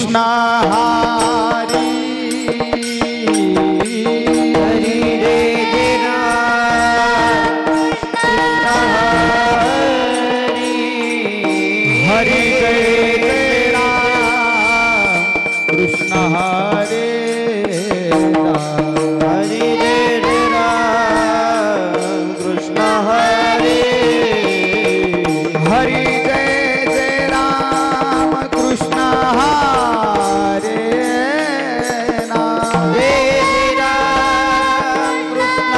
कृष्ण हरी हरी जय राम हरि जय राम कृष्ण हरे राम हरि जय राम कृष्ण हरे हरि जय राम कृष्ण हरे राम जय राम कृष्ण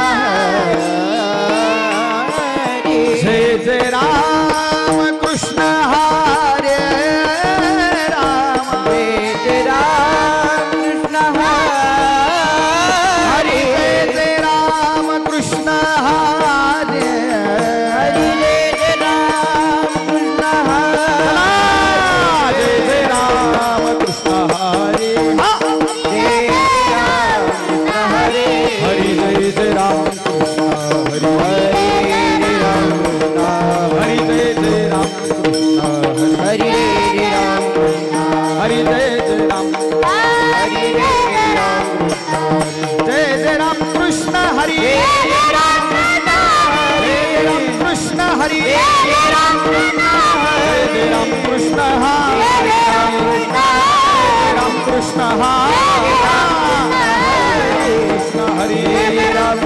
हरे जय राम कृष्ण हरे राम जय राम कृष्ण हरे जय राम कृष्ण हरे हरि जय राम कृष्ण हरे जय राम कृष्ण हरे जय राम कृष्ण हरे हरि जय राम कृष्ण हरे हरि जय राम हरि जय राम जय राम कृष्ण हरि जय राम कृष्ण हरे जय राम कृष्ण हरि जय राम कृष्ण हरि कृष्ण हरि राम हरि जय राम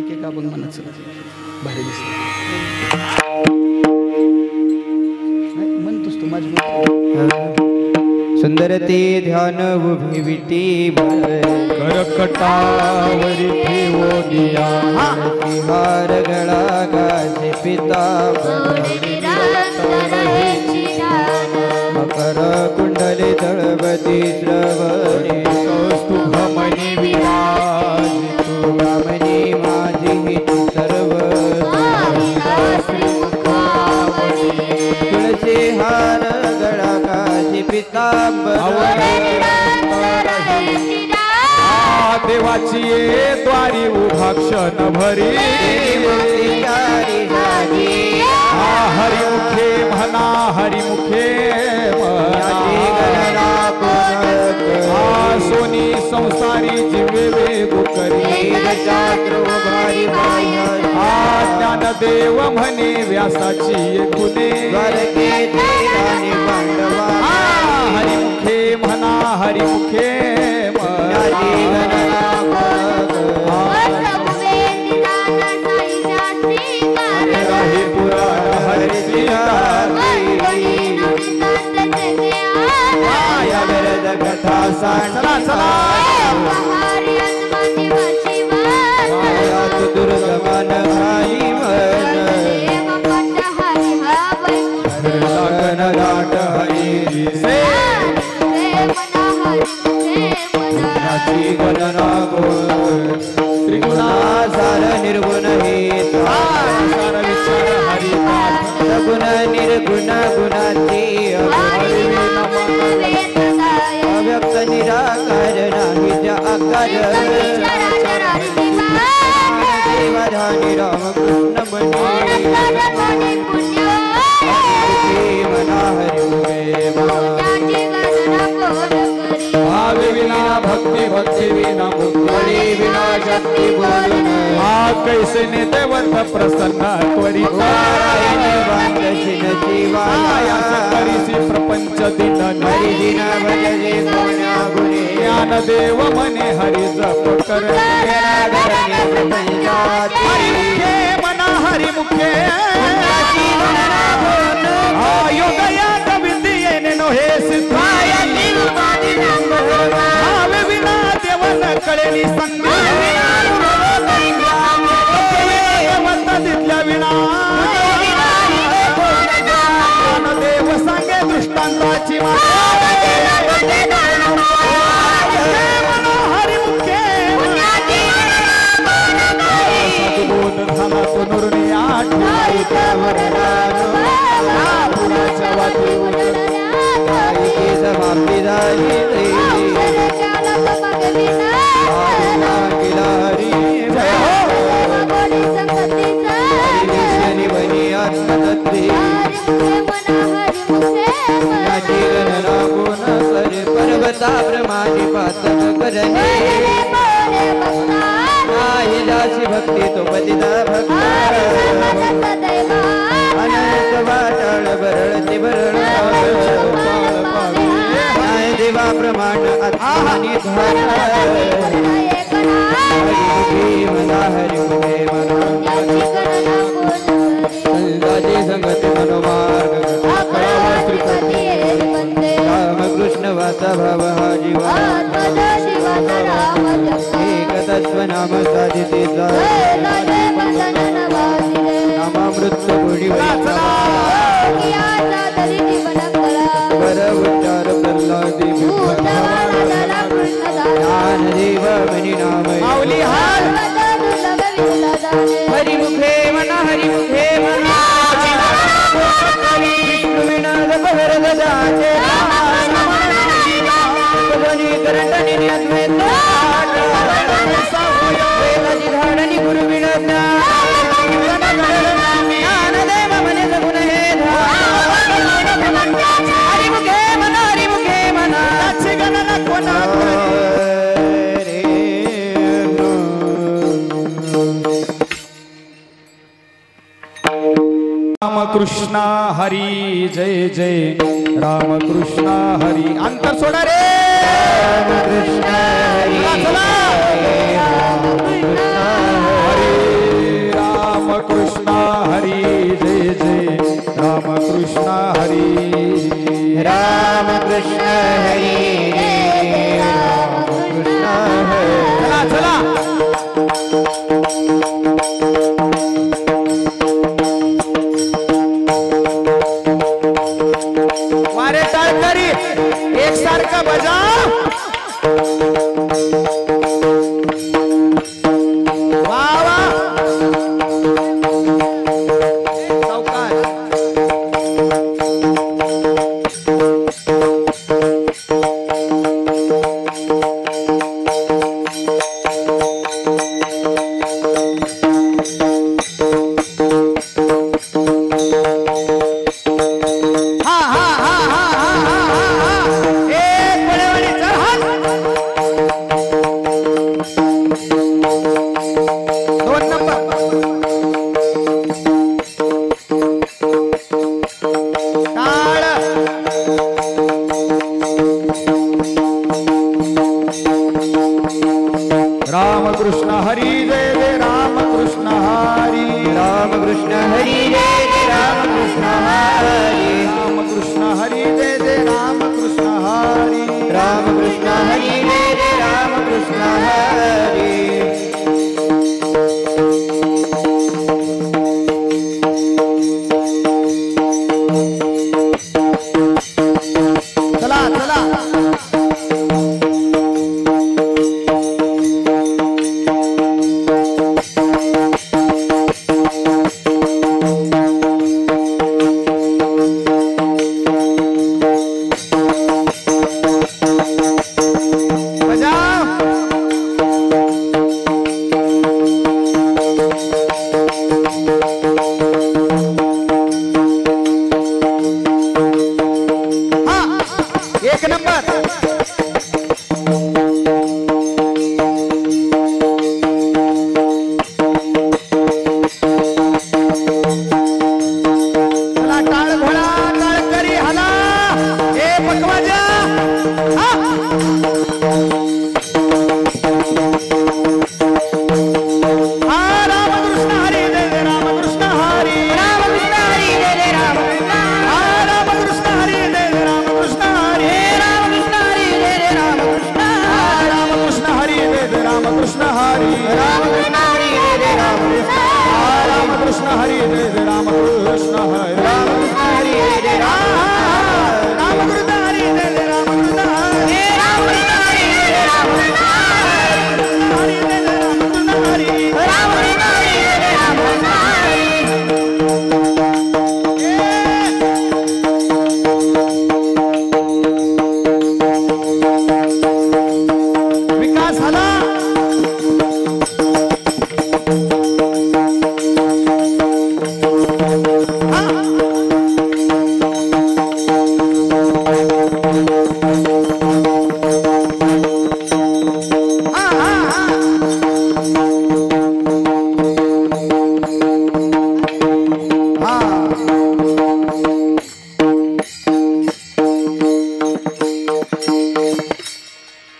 एक आपण म्हणायचं भारी दिसत म्हणतोस तू माझी सुंदर ते ध्यान उभी विटी करकटावरी ठेवो दिया हार गळा गाजे पितांबर मकर कुंडले दळवती श्रवणे कौस्तुभमणी विराज ब्राह्मणी माझी हिती सर्व तुळशी हार गळा गाजे पितांबर देवाची ये द्वारी उभा क्षण भरी हरिमुखे म्हणा हरिमुखे सोनी संसारी जिवे वेगू करी ज्ञानदेव म्हणे व्यासाची गुणे हरिमुखे म्हणा हरिमुखे कथा दुर्गमन भाई मन गाठ हरी से गणना त्रिगुणासार निर्गुण हेतु सगुण निर्गुण गुणाती अव्यक्त निराकार नाही आकार देवधानी रामकृष्ण मना हरि भाव विना भक्ति भक्ति विना मुक्ति विना शक्ति बोलून कैसे ने देवत प्रसन्न त्वरित करीसी प्रपंच दिन हरि दिन भजजे ज्ञानदेव मने हरि जप कर हरिमुखे मना हरिमुखे योगयात विद्येने नोहे सिद्धाय भाव विना देवन कळेली संग दिसल्या विना देव सांगे दृष्टांताची हरिमुखे सद्बोध झाला तो नुरणी आठवड्यावर पुण्याच्या तप करणे नाही दासी भक्ती तो पतिता भक्त अनंत वाटाळ भरळती भरळ नाही देवा प्रमाण आत्मानी धार हरिमुखे मना हरिमुखे मना संगाची संगती मनोमार्ग रामकृष्ण वाचा भाव हा जीवा एक तत्व नाम साधिते नामामृत गुणी वर उच्चार प्रल्हादी ज्ञानदेव मनी नाम हरिमुखे मना हरिमुखे मना विष्णु विनाद भरद जाते करंडनी अद्वैत वेदाची धाडणी गुरु विनोदा ज्ञानदेव मने सगुण हे हरिमुखे मना रामकृष्ण हरी जय जय रामकृष्ण हरी अंतर सोडा रे रामकृष्ण हरी रामकृष्ण हरी जय जय रामकृष्ण हरी रामकृष्ण हरी रामकृष्ण हरी चला चला मारे टाळकरी एक सारखा बजाव वा वा सावकाश रामकृष्ण हरी जय जय रामकृष्ण हरी रामकृष्ण हरी जय जय रामकृष्ण हरी रामकृष्ण हरी जय जय रामकृष्ण हरी रामकृष्ण हरी जय जय रामकृष्ण हरी चला चला एक नंबर चला टाळ घोडा टाळ करी हला ए पकवाजा रामकृष्ण हरी जय जय रामकृष्ण हरी रामकृष्ण हरी जय जय रामकृष्ण रामकृष्ण हरी जय जय रामकृष्ण हरी रामकृष्ण हरी जय जय रामकृष्ण रामकृष्ण हरी जय जय रामकृष्ण हरी रामकृष्ण हरी जय जय रामकृष्ण रामकृष्ण हरी जय जय रामकृष्ण हरी रामकृष्ण हरी जय जय रामकृष्ण हरी जय जय रामकृष्ण हरी रामकृष्ण हरी जय जय रामकृष्ण हरी जय जय रामकृष्ण हरी रामकृष्ण हरी जय जय रामकृष्ण विकास झाला हा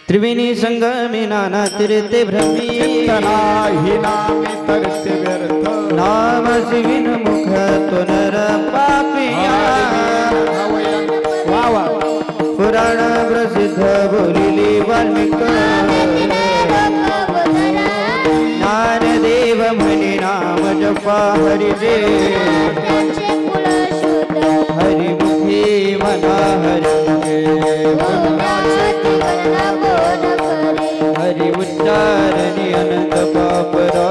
त्रिवेणी संगमे नाना तीर्थे भ्रमी नाही नामे तरते व्यर्थ नाम शिविन मुख तो नर पापिया वा वा पुराण प्रसिद्ध बोलिले वाल्मिक ज्ञानदेव म्हणे नाम जपा हरिजे हरिमुखी मना हरिमुखे हरि उच्चारणी अनंत पापरा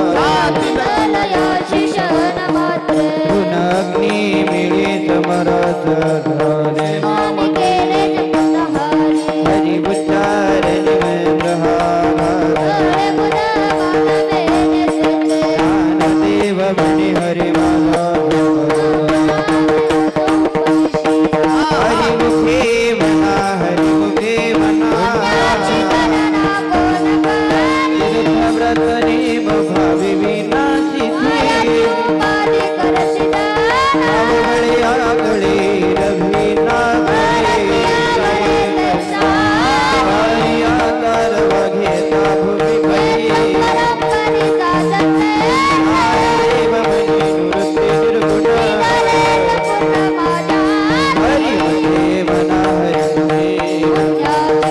अग्नि मिळे समरस धारे हरि उच्चारणी ज्ञानदेव म्हणे हरि हरिमुखे मना हरिमुखे मना व्रतने भावी विनाशी आवळे आगळे रवी नागळे आकार वघेता भूमी पै देव मनी नृत्य निर्गुण हरिमुखे मना हरिमुखे हरि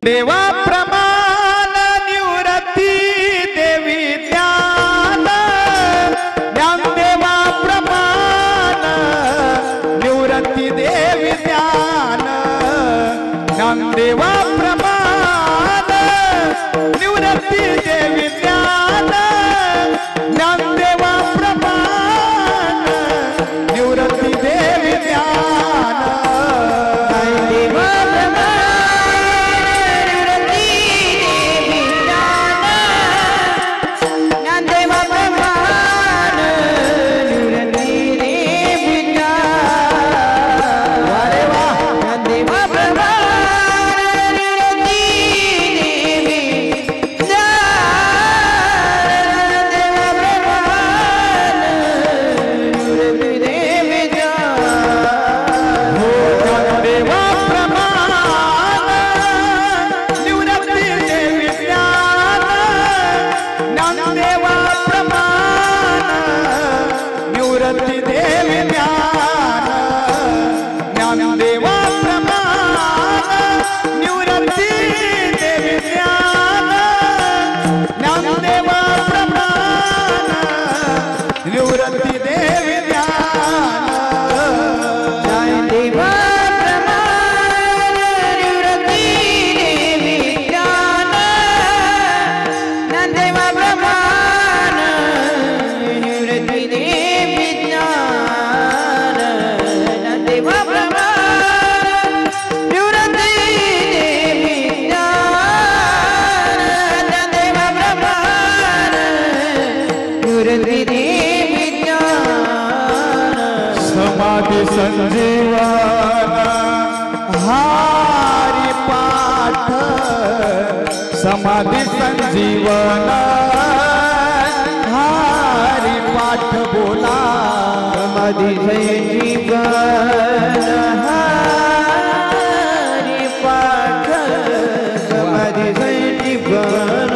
देवा प्रमाण निवृत्ती देवी ज्ञान ज्ञानदेवा प्रमाण निवृत्ती देवी ज्ञान ज्ञानदेवा प्रमाण निवृत्ती देवी ज्ञान ज्ञानदेवा प्रमाण निवृत्ती देवी ज्ञान देवा प्रमाण निवृत्ती देवी ज्ञान अरे वा देवा प्रमाण निवृत्ती देवी ज्ञान देवा प्रमाण निवृत्ती देवी ज्ञान हो ज्ञानदेवा प्रमाण निवृत्ती देवी ज्ञान ज्ञानदेवा प्रमाण निवृत्ती देवी ज्ञान ज्ञानदेवा प्रमाण निवृत्ती देवी ज्ञान ज्ञानदेवा प्रमाण निवृत्ती देवी ज्ञान देवा प्रमाण निवृत्ती देवी ज्ञान देवा प्रमाण निवृत्ती देवी ज्ञान देवा प्रमाण निवृत्ती देवी ज्ञान देवा प्रमाण निवृत्ती देवी ज्ञान समाधि संजीवन हारी पाठ समाधि संजीवन हारी पाठ बोला समाधि संजीवन हरि पाठ समाधि संजीवन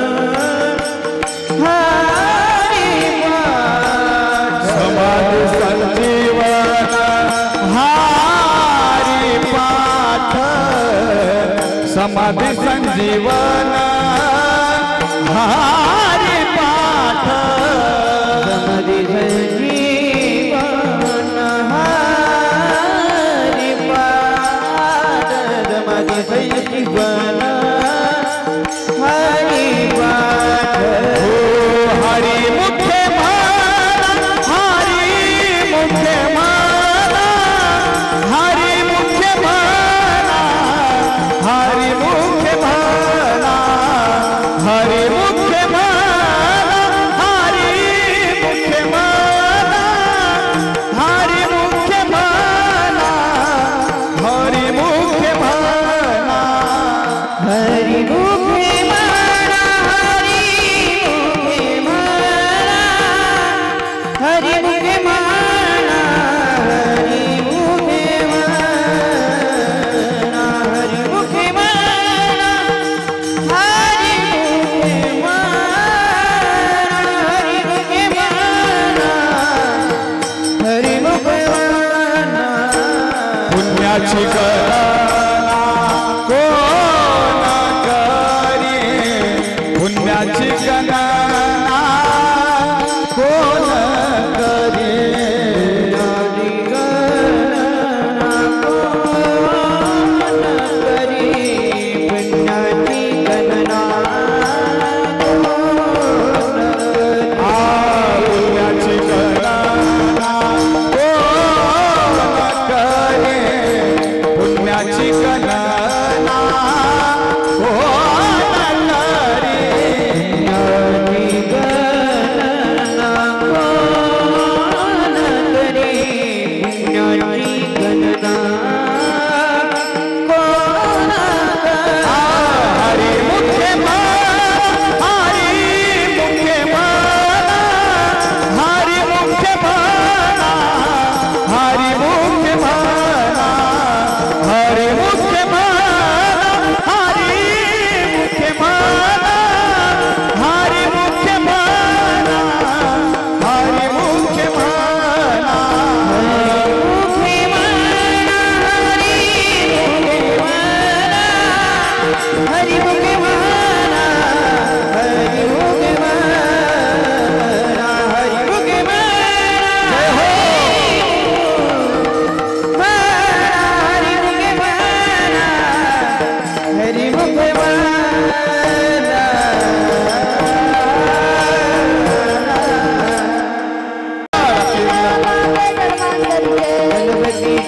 हरि पाठ समाधि संजीवन हारी पाठ समाधि संजीवन हारी पाठ समाधि संजीवन हरि पाठ समाधि संजीवन हरि पाठ हरि मुख्य माला हरि मुख्य माला हरि मुख्य माला हरि मुख्य माला हरि मुख्य माला हरि मुख्य माला हरि मुख्य माला हरि मुख्य माला हरि मुखे माला हरि मुखे माला हरि मुखे माला हरि मुखे माला हरि मुखे माला हरि मुखे माला हरि मुखे माला पुण्याची गणना कोण करी पुण्याची गणना कोण करी पुण्याची गणना कोण करी पुण्याची गणना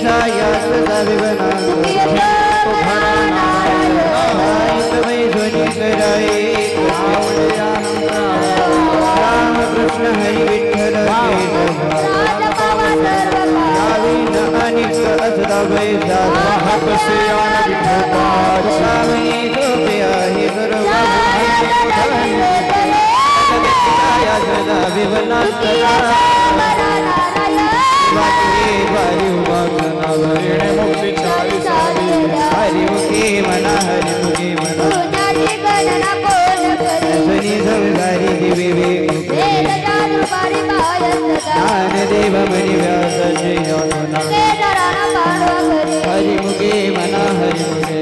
छाया सदा विवना तमय ध्वनि कराए राम कृष्ण हरि विठ्ठल अनिक असदा वैसा महत से आन विठोबा सावनी सोपया हे छाया सदा विवना मुक्ति हरि मुखे मना हरि मुखे मना सुनी संसारी दिव्य ज्ञान देव मणि व्यास हरि मुखे मना हरि मुखे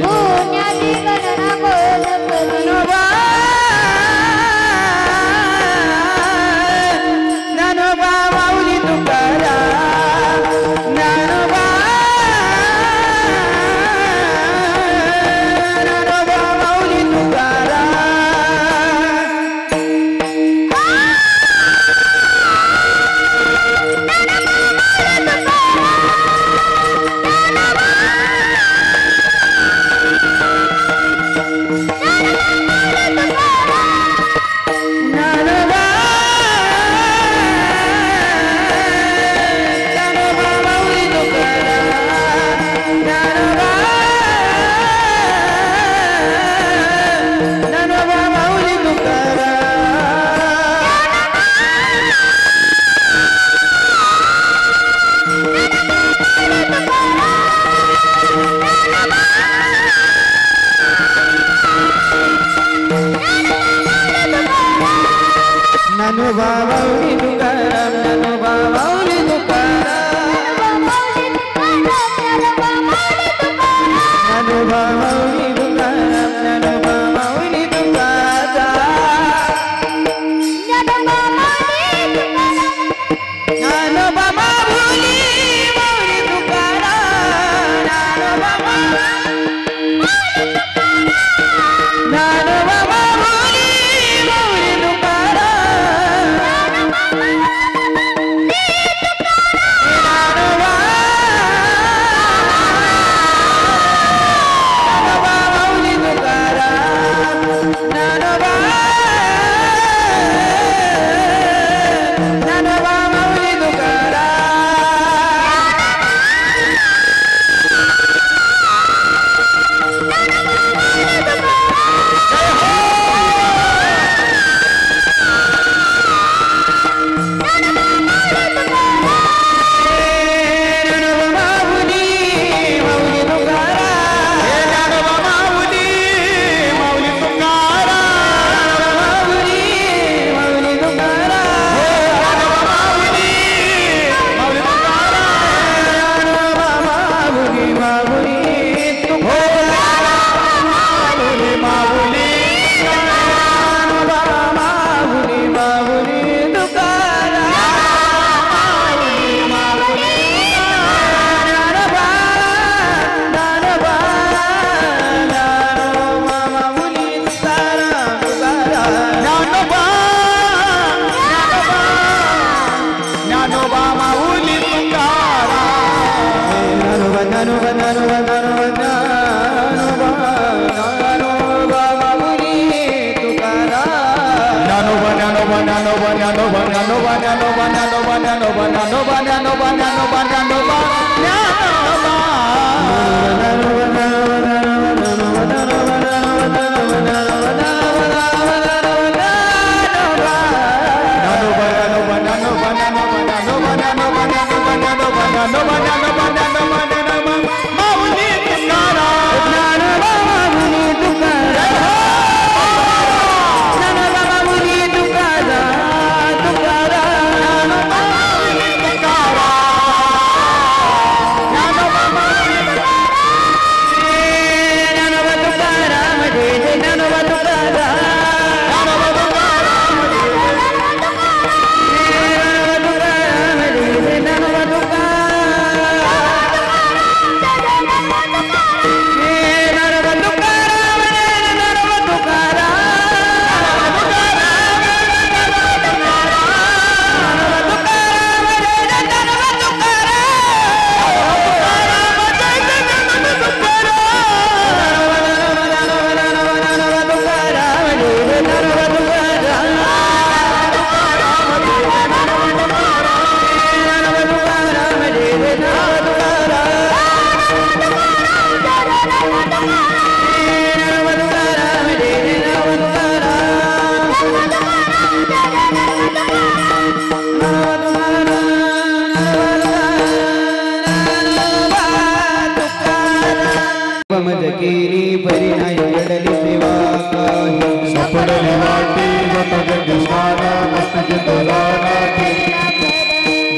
समज केली परिणाय घडली सेवा काही सपडले वाटी जत जगस्नान मस्तक तुझाना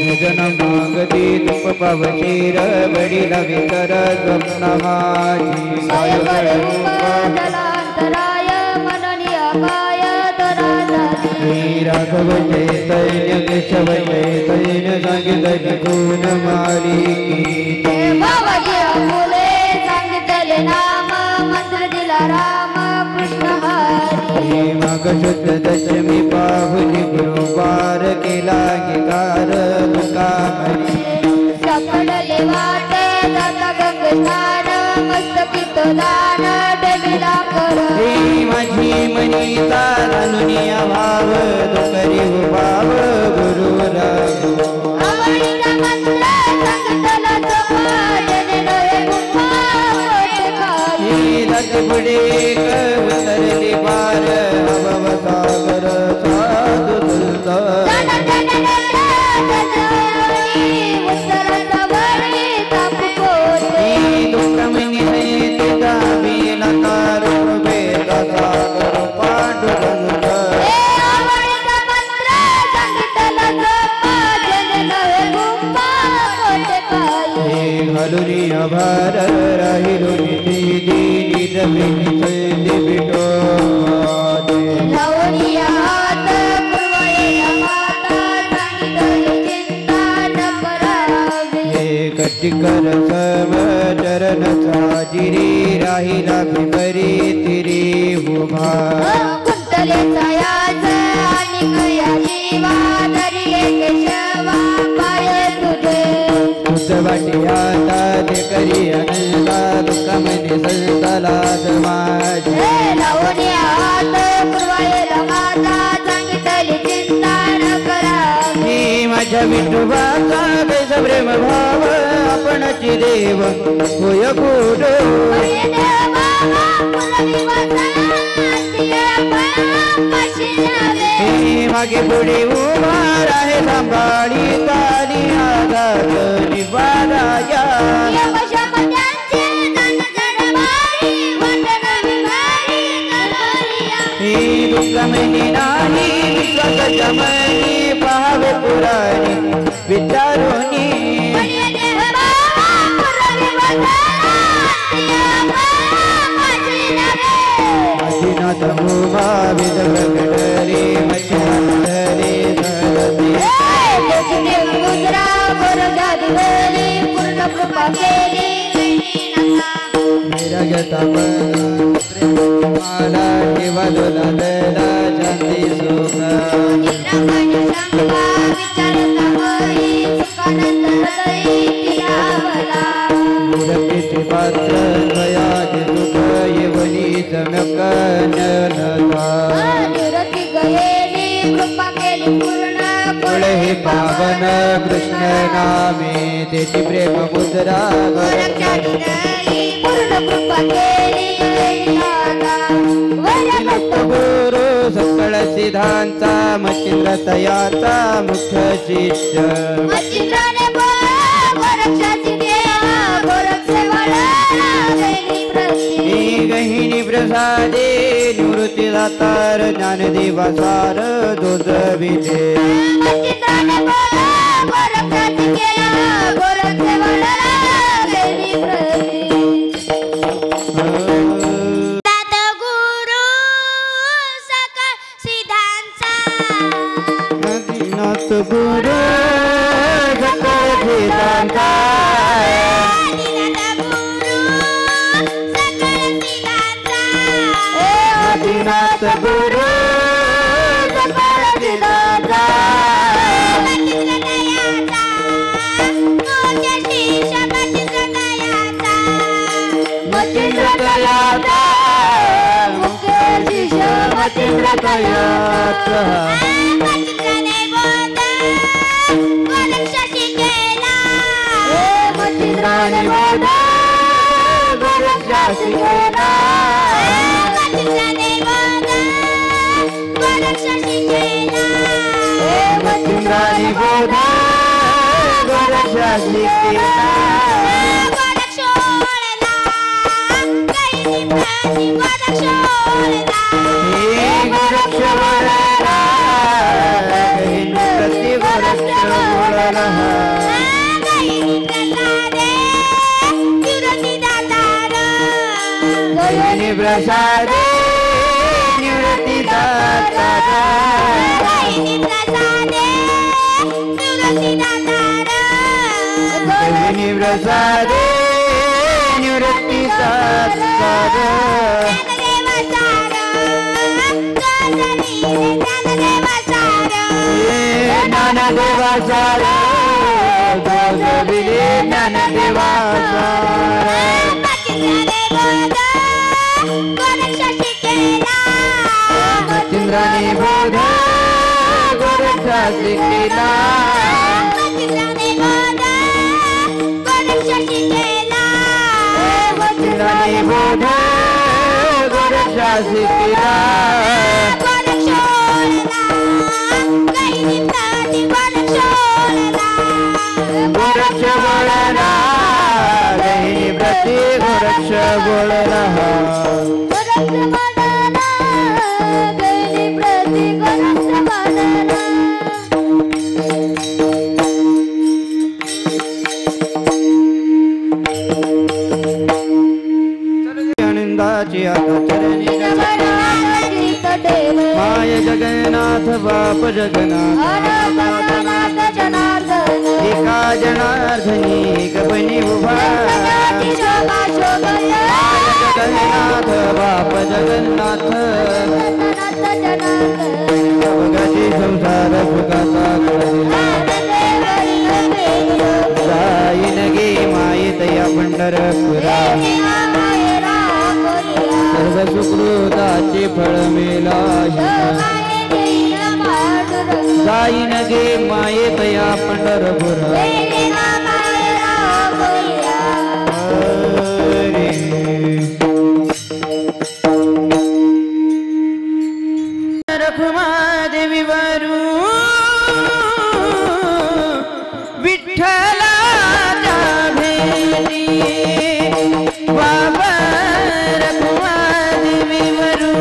भजन मागती तुप पावशीर वडील वितर स्वप्न माझी सायबर जलांतराय मननीय काय तराजाती राघव चैतन्य केशव चैतन्य सांगितले गुण मालिकी भावजी फुले सांगितले नाम मंत्र दिला राम कृष्ण हरी मग शुद्ध दशमी पाहुनी गुरुवार केला गिकार मुकामणी सपडले वाट दाता गंगस्नान मस्तकी तो दान देवीला कर माझी मनी तारुनिया भाव दुकरी भाव गुरुरा आवडीचा मंत्र सांगितला जपाजने नवे गुंफा कोटे खाली दत्त पुढे उतरली पार अभव सागर साधु सुलतान दुःखमनी सहित दाबीला तारू वेदा सागर पांडुरंग हलुनी अभार राहिलो निधी निरमिनी सैन्य बिटो कटिकर सब चरण साजिरी राहिला बिबरी तिरी उभा कुंतले छायाच आणि कया जीवा दरिये केशवा पाय तुझे वाटी आता ते करी अनंता दुःखमनी संतला समाज लावणी हात पुरवायला माता सांगितली चिंता न करावी माझ्या विठोबाचा बेस प्रेम भाव आपणची देव होय गुरु मागे पुढे उभा आहे सांभाळी ताली आधार निवाराया दुःखमनी नाही विश्वासाच्या मनी पहावे पुराणी विचारुनी नाथ मुभा विद प्रकटरे मच्छरे धरती मुद्रा गोरजादिवली पूर्ण कृपा केली विरगता माला ठेवला दला शांती सुख मूर्तीचे पात्र दयाचे सुख येवनी चमक निरती गयेली कृपा केली पूर्ण हे पावन कृष्ण नामे त्याची प्रेम मुद्रा पूर्ण कृपा केली गुरु सकळ सिद्धांचा मच्छिंद्र तयाचा मुख्य शिष्य मच्छिंद्राने गोरक्षाची देवा गोरक्षेवाळा गहिनी प्रसादे निवृत्ती दातार ज्ञानदेवा सार दोज विजे मच्छिंद्राने गोरक्षाची केला गोरक्षेवाळा गुरु सकळ सिद्धांचा आदिनाथ गुरु सकळ सिद्धांचा मच्छिंद्र दयाचा मुख्य शिष्य मच्छिंद्र दयाचा मच्छिंद्राने बोध गोरक्षाची केला मच्छिंद्राने बोध गोरक्षाची केला प्रसादे निवृत्ती दाता गहिनी प्रसादे निवृत्ती दाता गहिनी प्रसादे निवृत्ती दाता ज्ञानदेवा सार गोविले ज्ञानदेवा मच्छिंद्राने बोध गोरक्षा शिकेला मच्छिंद्राने बोध गोरक्षा शिकेला गोरक्ष बोलना गहिनी प्रति गोरक्ष बोलना आनंदाची चरणी माय जगन्नाथ बाप जगन्नाथ एका जनार्दनी गबनी उभा जगन्नाथ बाप जगन्नाथ बघाची संसार सुखाचा जाईन गे मायेत या पंढरपुरा सर्व सुकृताचे फळ मिळाले जाईन गे मायेत या पंढरपुरा रखुमादेवी वरू विठ्ठलाच्या भेटी बाबा रखुमादेवी वरू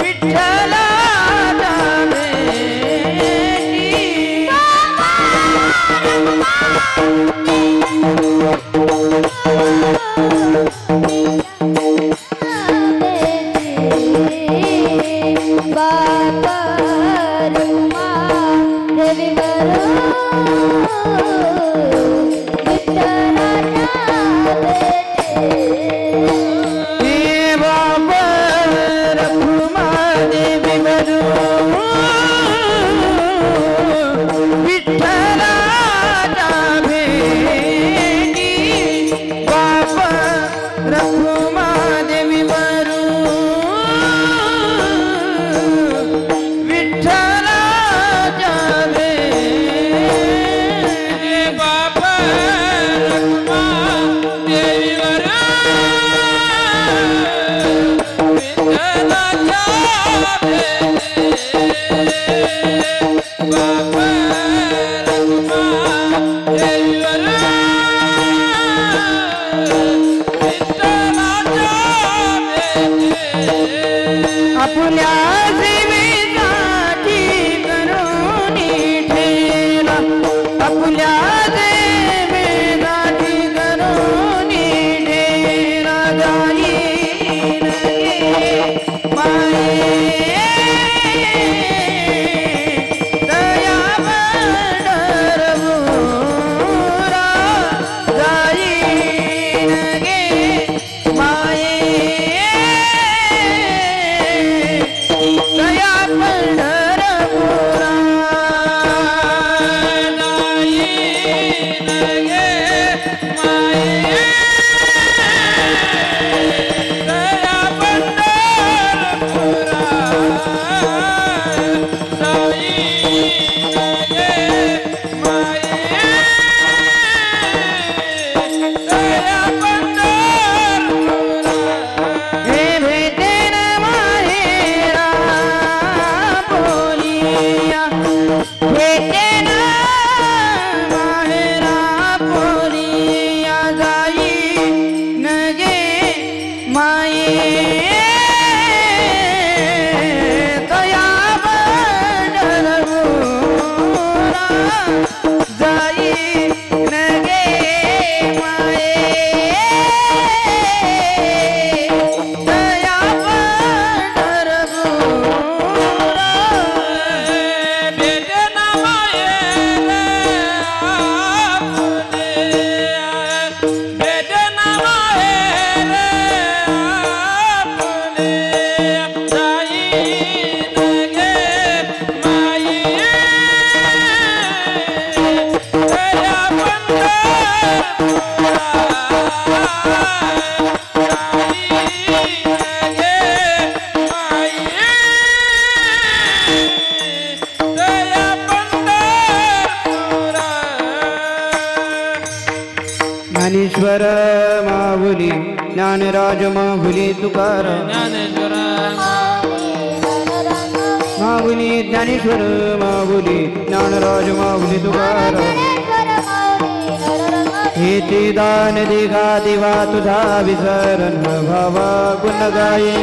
विठ्ठलाच्या भेटी ज्ञानेश्वर माऊली ज्ञानराज माऊली तुकाराम माऊली ज्ञानेश्वर माऊली ज्ञानराज माऊली तुकाराम हेचे दान दिघा दिवा तुझा विसरण भावा गुण गाये